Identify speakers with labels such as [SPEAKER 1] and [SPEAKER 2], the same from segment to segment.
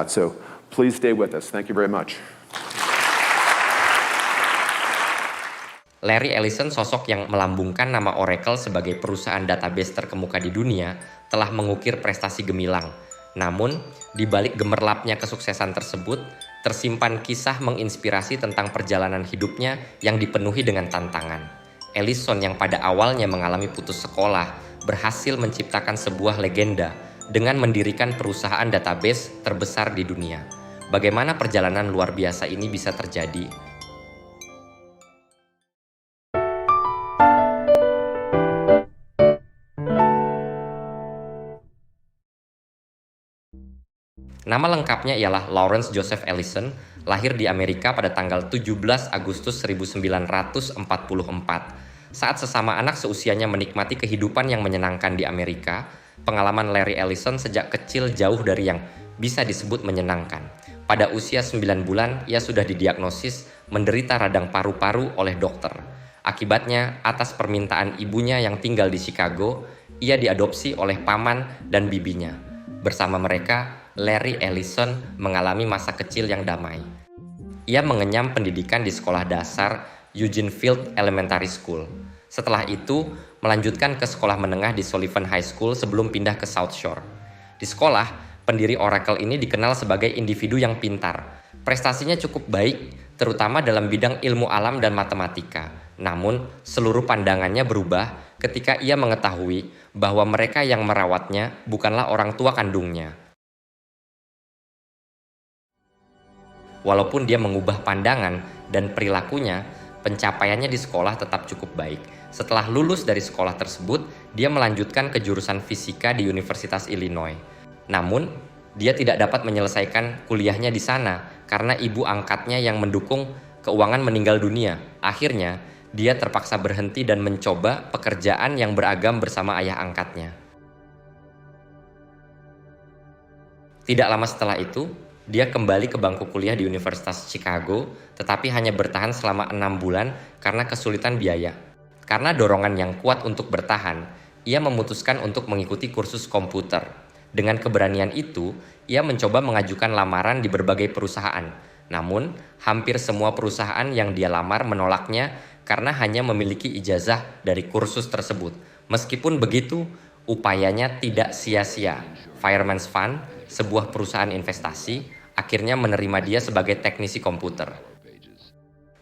[SPEAKER 1] So please stay with us. Thank you very much.
[SPEAKER 2] Larry Ellison, sosok yang melambungkan nama Oracle sebagai perusahaan database terkemuka di dunia, telah mengukir prestasi gemilang. Namun, di balik gemerlapnya kesuksesan tersebut, tersimpan kisah menginspirasi tentang perjalanan hidupnya yang dipenuhi dengan tantangan. Ellison yang pada awalnya mengalami putus sekolah, berhasil menciptakan sebuah legenda dengan mendirikan perusahaan database terbesar di dunia. Bagaimana perjalanan luar biasa ini bisa terjadi? Nama lengkapnya ialah Lawrence Joseph Ellison, lahir di Amerika pada tanggal 17 Agustus 1944. Saat sesama anak seusianya menikmati kehidupan yang menyenangkan di Amerika, pengalaman Larry Ellison sejak kecil jauh dari yang bisa disebut menyenangkan. Pada usia 9 bulan, ia sudah didiagnosis menderita radang paru-paru oleh dokter. Akibatnya, atas permintaan ibunya yang tinggal di Chicago, ia diadopsi oleh paman dan bibinya. Bersama mereka, Larry Ellison mengalami masa kecil yang damai. Ia mengenyam pendidikan di sekolah dasar Eugene Field Elementary School. Setelah itu, melanjutkan ke sekolah menengah di Sullivan High School sebelum pindah ke South Shore. Di sekolah, pendiri Oracle ini dikenal sebagai individu yang pintar. Prestasinya cukup baik, terutama dalam bidang ilmu alam dan matematika. Namun, seluruh pandangannya berubah ketika ia mengetahui bahwa mereka yang merawatnya bukanlah orang tua kandungnya. Walaupun dia mengubah pandangan dan perilakunya, pencapaiannya di sekolah tetap cukup baik. Setelah lulus dari sekolah tersebut, dia melanjutkan ke jurusan fisika di Universitas Illinois. Namun, dia tidak dapat menyelesaikan kuliahnya di sana karena ibu angkatnya yang mendukung keuangan meninggal dunia. Akhirnya, dia terpaksa berhenti dan mencoba pekerjaan yang beragam bersama ayah angkatnya. Tidak lama setelah itu, dia kembali ke bangku kuliah di Universitas Chicago, tetapi hanya bertahan selama 6 bulan karena kesulitan biaya. Karena dorongan yang kuat untuk bertahan, ia memutuskan untuk mengikuti kursus komputer. Dengan keberanian itu, ia mencoba mengajukan lamaran di berbagai perusahaan. Namun, hampir semua perusahaan yang dia lamar menolaknya karena hanya memiliki ijazah dari kursus tersebut. Meskipun begitu, upayanya tidak sia-sia. Fireman's Fund, sebuah perusahaan investasi, akhirnya menerima dia sebagai teknisi komputer.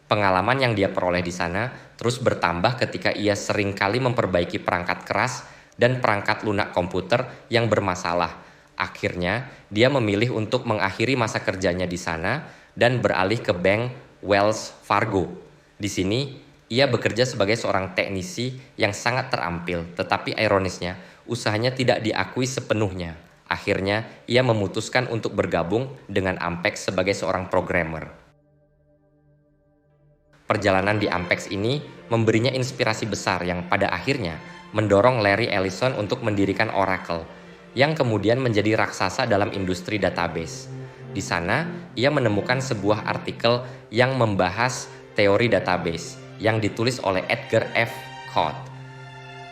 [SPEAKER 2] Pengalaman yang dia peroleh di sana terus bertambah ketika ia sering kali memperbaiki perangkat keras dan perangkat lunak komputer yang bermasalah. Akhirnya, dia memilih untuk mengakhiri masa kerjanya di sana dan beralih ke bank Wells Fargo. Di sini, ia bekerja sebagai seorang teknisi yang sangat terampil, tetapi ironisnya, usahanya tidak diakui sepenuhnya. Akhirnya, ia memutuskan untuk bergabung dengan Ampex sebagai seorang programmer. Perjalanan di Ampex ini memberinya inspirasi besar yang pada akhirnya mendorong Larry Ellison untuk mendirikan Oracle, yang kemudian menjadi raksasa dalam industri database. Di sana, ia menemukan sebuah artikel yang membahas teori database yang ditulis oleh Edgar F. Codd.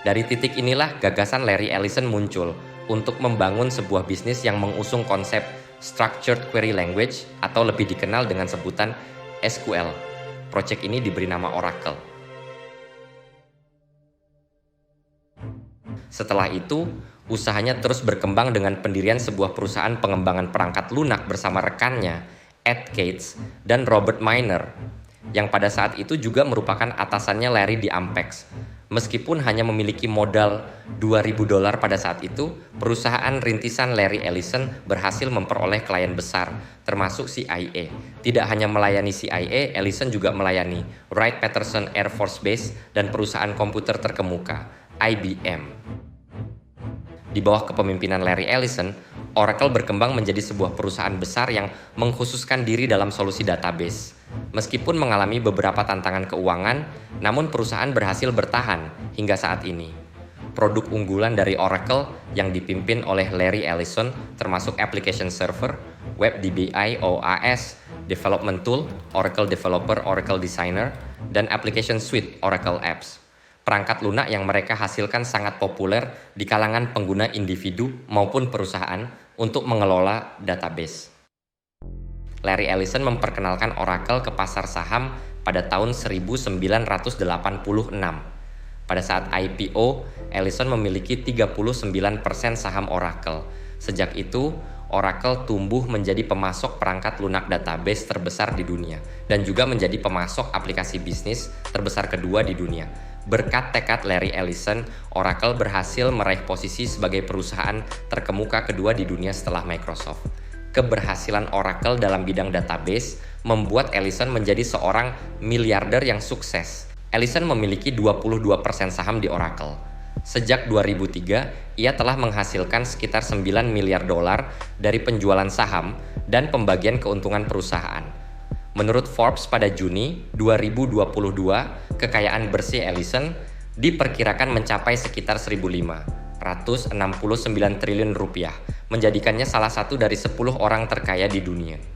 [SPEAKER 2] Dari titik inilah gagasan Larry Ellison muncul untuk membangun sebuah bisnis yang mengusung konsep Structured Query Language atau lebih dikenal dengan sebutan SQL. Proyek ini diberi nama Oracle. Setelah itu, usahanya terus berkembang dengan pendirian sebuah perusahaan pengembangan perangkat lunak bersama rekannya, Ed Gates dan Robert Miner, yang pada saat itu juga merupakan atasannya Larry di Ampex. Meskipun hanya memiliki modal $2.000 pada saat itu, perusahaan rintisan Larry Ellison berhasil memperoleh klien besar, termasuk CIA. Tidak hanya melayani CIA, Ellison juga melayani Wright-Patterson Air Force Base dan perusahaan komputer terkemuka, IBM. Di bawah kepemimpinan Larry Ellison, Oracle berkembang menjadi sebuah perusahaan besar yang mengkhususkan diri dalam solusi database. Meskipun mengalami beberapa tantangan keuangan, namun perusahaan berhasil bertahan hingga saat ini. Produk unggulan dari Oracle yang dipimpin oleh Larry Ellison termasuk Application Server, Web DBI OAS, Development Tool, Oracle Developer, Oracle Designer, dan Application Suite, Oracle Apps. Perangkat lunak yang mereka hasilkan sangat populer di kalangan pengguna individu maupun perusahaan untuk mengelola database. Larry Ellison memperkenalkan Oracle ke pasar saham pada tahun 1986. Pada saat IPO, Ellison memiliki 39% saham Oracle. Sejak itu, Oracle tumbuh menjadi pemasok perangkat lunak database terbesar di dunia dan juga menjadi pemasok aplikasi bisnis terbesar kedua di dunia. Berkat tekad Larry Ellison, Oracle berhasil meraih posisi sebagai perusahaan terkemuka kedua di dunia setelah Microsoft. Keberhasilan Oracle dalam bidang database membuat Ellison menjadi seorang miliarder yang sukses. Ellison memiliki 22% saham di Oracle. Sejak 2003, ia telah menghasilkan sekitar 9 miliar dolar dari penjualan saham dan pembagian keuntungan perusahaan. Menurut Forbes pada Juni 2022, kekayaan bersih Ellison diperkirakan mencapai sekitar 1.569 triliun rupiah, menjadikannya salah satu dari 10 orang terkaya di dunia.